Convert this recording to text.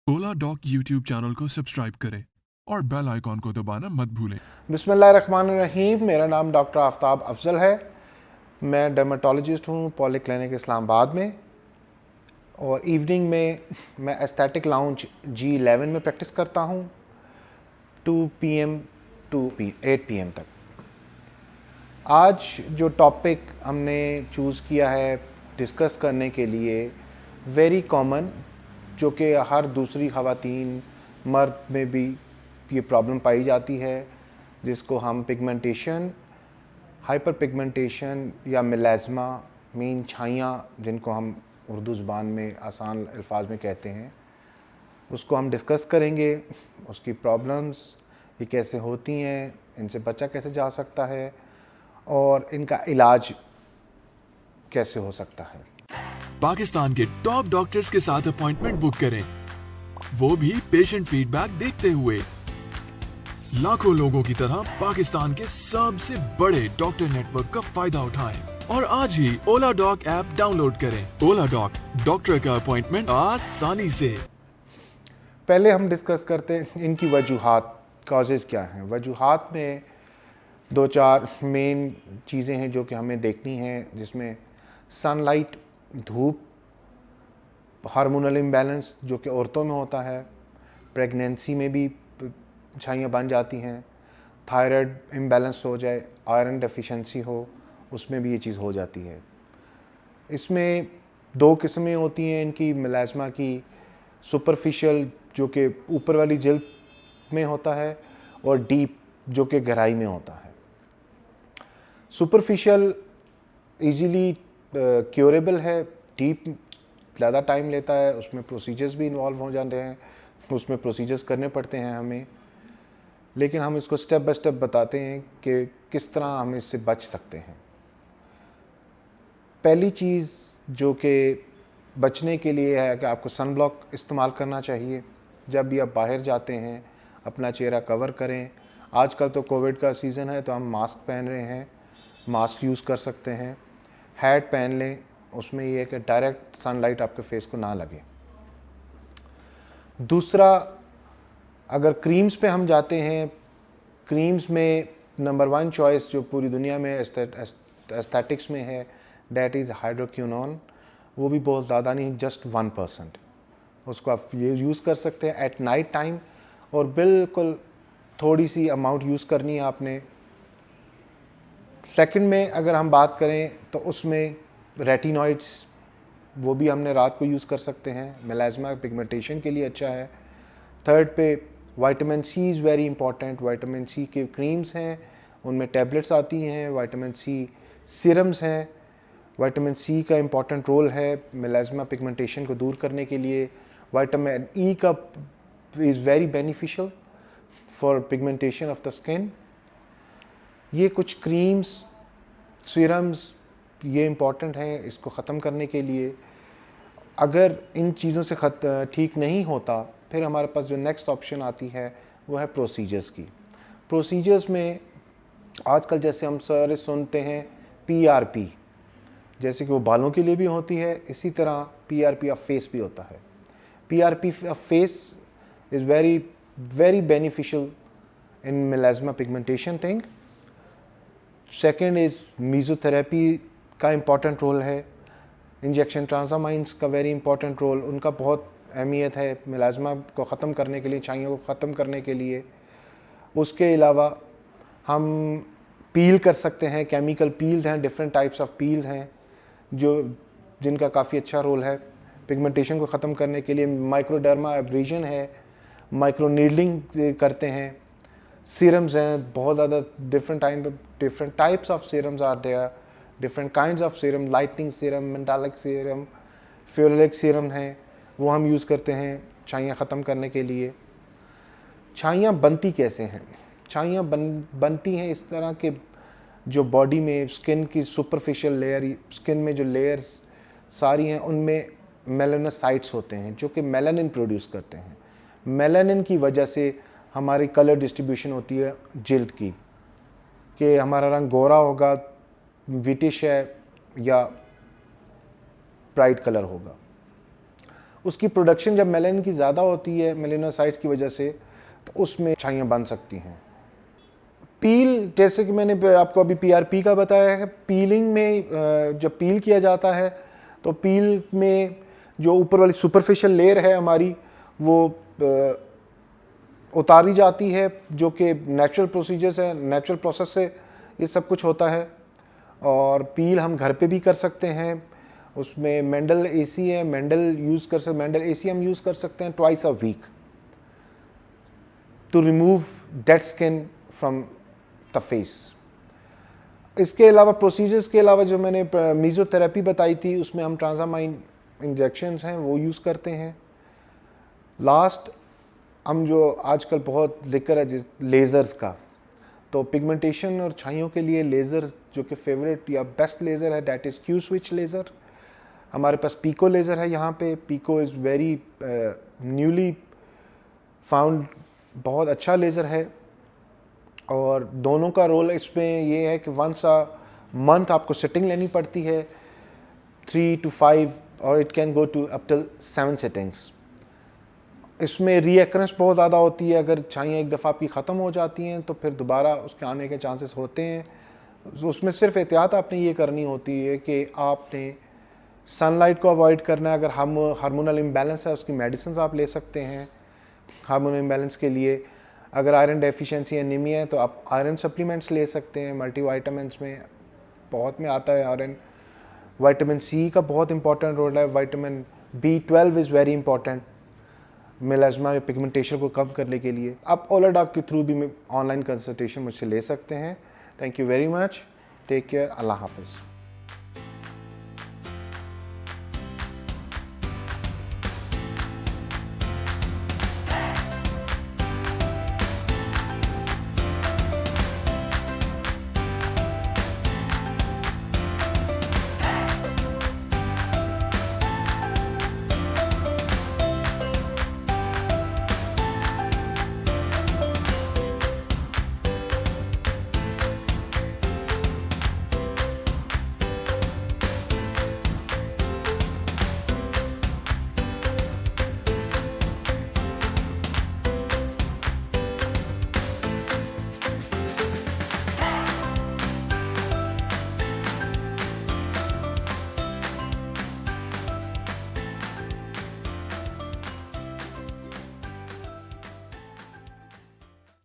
ओला dock YouTube channel को subscribe करें और बेल आइकॉन को दबाना मत भूलें। बिस्मिल्लाहिर्रहमानिर्रहीम। मेरा नाम डॉक्टर आफ्ताब अफजल है। मैं डर्मेटोलॉजिस्ट हूँ पॉली क्लिनिक इस्लामाबाद में, और इवनिंग में मैं एस्थेटिक लाउंज G11 में प्रैक्टिस करता हूँ 2 PM टू 8 PM तक। आज जो टॉपिक हमने चूज़ किया है डिस्कस करने के लिए, वेरी कॉमन, जो कि हर दूसरी ख़वातीन मर्द में भी ये प्रॉब्लम पाई जाती है, जिसको हम पिगमेंटेशन, हाइपर पिगमेंटेशन या मिलेज़मा, मीन छाइयाँ जिनको हम उर्दू ज़ुबान में आसान अल्फाज में कहते हैं, उसको हम डिस्कस करेंगे। उसकी प्रॉब्लम्स ये कैसे होती हैं, इनसे बचा कैसे जा सकता है और इनका इलाज कैसे हो सकता है। पाकिस्तान के टॉप डॉक्टर्स के साथ अपॉइंटमेंट बुक करें, वो भी पेशेंट फीडबैक देखते हुए। लाखों लोगों की तरह पाकिस्तान के सबसे बड़े डॉक्टर नेटवर्क का फायदा उठाएं और आज ही ओला डॉक ऐप डाउनलोड करें। ओला डॉक, डॉक्टर का अपॉइंटमेंट आसानी से। पहले हम डिस्कस करते हैं इनकी वजूहात, कॉजेज़ क्या हैं। वजूहात में दो चार मेन चीज़ें हैं जो कि हमें देखनी हैं, जिसमें सनलाइट, धूप, हार्मोनल इम्बैलेंस जो कि औरतों में होता है, प्रेगनेंसी में भी छाइयाँ बन जाती हैं, थायराइड इम्बैलेंस हो जाए, आयरन डेफिशिएंसी हो, उसमें भी ये चीज़ हो जाती है। इसमें दो किस्में होती हैं इनकी मिलेज़मा की, सुपरफिशियल जो कि ऊपर वाली जिल्द में होता है, और डीप जो कि गहराई में होता है। सुपरफिशियल इजीली क्योरेबल है, डीप ज़्यादा टाइम लेता है, उसमें प्रोसीजर्स भी इन्वॉल्व हो जाते हैं, उसमें प्रोसीजर्स करने पड़ते हैं हमें, लेकिन हम इसको स्टेप बाय स्टेप बताते हैं कि किस तरह हम इससे बच सकते हैं। पहली चीज़ जो कि बचने के लिए है कि आपको सन ब्लॉक इस्तेमाल करना चाहिए। जब भी आप बाहर जाते हैं अपना चेहरा कवर करें। आजकल तो कोविड का सीज़न है तो हम मास्क पहन रहे हैं, मास्क यूज़ कर सकते हैं। हैट पहन लें, उसमें ये है कि डायरेक्ट सनलाइट आपके फेस को ना लगे। दूसरा, अगर क्रीम्स पे हम जाते हैं, क्रीम्स में नंबर 1 चॉइस जो पूरी दुनिया में एस्थेटिक्स में है, डैट इज़ हाइड्रोक्विनोन। वो भी बहुत ज़्यादा नहीं, जस्ट 1%। उसको आप ये यूज़ कर सकते हैं एट नाइट टाइम, और बिल्कुल थोड़ी सी अमाउंट यूज़ करनी है आपने। सेकंड में अगर हम बात करें तो उसमें रेटिनॉइड्स, वो भी हमने रात को यूज़ कर सकते हैं, मिलेज़मा पिगमेंटेशन के लिए अच्छा है। थर्ड पे vitamin C is very important. Vitamin C के क्रीम्स हैं, उनमें टैबलेट्स आती हैं, विटामिन सी सीरम्स हैं। विटामिन सी का इम्पॉर्टेंट रोल है मिलेज़मा पिगमेंटेशन को दूर करने के लिए। विटामिन ई का is very beneficial for pigmentation of the skin. ये कुछ क्रीम्स, सीरम्स, ये इम्पॉर्टेंट हैं इसको ख़त्म करने के लिए। अगर इन चीज़ों से ठीक नहीं होता, फिर हमारे पास जो नेक्स्ट ऑप्शन आती है वो है प्रोसीजर्स की। प्रोसीजर्स में आजकल जैसे हम सारे सुनते हैं PRP, जैसे कि वो बालों के लिए भी होती है, इसी तरह PRP ऑफ फेस भी होता है। PRP of face is very very beneficial in melasma pigmentation thing. Second is mesotherapy का इम्पॉर्टेंट रोल है। इंजेक्शन ट्रांसामाइंस का वेरी इंपॉर्टेंट रोल, उनका बहुत अहमियत है मिलेज़मा को ख़त्म करने के लिए, छाइयों को ख़त्म करने के लिए। उसके अलावा हम पील कर सकते हैं, केमिकल पील्स हैं, डिफरेंट टाइप्स ऑफ पील्स हैं जिनका काफ़ी अच्छा रोल है पिगमेंटेशन को ख़त्म करने के लिए। माइक्रोडर्मा एब्रेजन है, माइक्रो नीडलिंग करते हैं। सीरम्स हैं बहुत ज़्यादा, different types of serums are there, different kinds of serum, lightening serum, metallic serum, ferulic serum हैं, वो हम यूज़ करते हैं छाइयाँ ख़त्म करने के लिए। छाइयाँ बनती कैसे हैं? छाइयाँ बनती हैं इस तरह के, जो बॉडी में स्किन की सुपरफिशियल लेयर, स्किन में जो लेयर्स सारी हैं, उनमें मेलानोसाइट्स होते हैं जो कि मेलानिन प्रोड्यूस करते हैं। मेलानिन की वजह से हमारी कलर डिस्ट्रीब्यूशन होती है जिल्द की, कि हमारा रंग गोरा होगा, विटिश है, या ब्राइट कलर होगा। उसकी प्रोडक्शन जब मेलानिन की ज़्यादा होती है मेलानोसाइट्स की वजह से, तो उसमें छाइयाँ बन सकती हैं। पील, जैसे कि मैंने आपको अभी PRP का बताया है, पीलिंग में जब पील किया जाता है तो पील में जो ऊपर वाली सुपरफिशियल लेयर है हमारी, वो उतारी जाती है, जो कि नेचुरल प्रोसीजर्स है, नेचुरल प्रोसेस से ये सब कुछ होता है। और पील हम घर पे भी कर सकते हैं, उसमें मेंडल AC है, मेंडल AC हम यूज़ कर सकते हैं twice a week to remove dead skin from the face. इसके अलावा प्रोसीजर्स के अलावा जो मैंने मीज़ोथेरेपी बताई थी, उसमें हम ट्रांसामाइन इंजेक्शंस हैं वो यूज़ करते हैं। लास्ट, हम जो आजकल बहुत जिक्र है लेज़र्स का, तो पिगमेंटेशन और छाइयों के लिए लेज़र जो कि फेवरेट या बेस्ट लेज़र है, that is Q switch laser. हमारे पास पीको लेज़र है यहाँ पे। Pico is very newly found, बहुत अच्छा लेज़र है। और दोनों का रोल इसमें ये है कि वंस अ मंथ आपको सिटिंग लेनी पड़ती है, 3 to 5 और it can go to up till 7 sittings. इसमें रीअकरेंस बहुत ज़्यादा होती है। अगर छाइयाँ एक दफ़ा आपकी ख़त्म हो जाती हैं तो फिर दोबारा उसके आने के चांसेस होते हैं। उसमें सिर्फ एहतियात आपने ये करनी होती है कि आपने सनलाइट को अवॉइड करना है। अगर हार्मोनल इम्बैलेंस है, उसकी मेडिसिन आप ले सकते हैं हार्मोनल इम्बैलेंस के लिए। अगर आयरन डेफिशिएंसी एनीमिया है तो आप आयरन सप्लीमेंट्स ले सकते हैं। मल्टीविटामिन्स में बहुत में आता है आयरन। विटामिन C का बहुत इंपॉर्टेंट रोल है। Vitamin B12 is very important melasma या पिगमेंटेशन को कम करने के लिए। आप ओलाडॉग के थ्रू भी ऑनलाइन कंसल्टेशन मुझसे ले सकते हैं। Thank you very much. Take care. अल्लाह हाफिज़।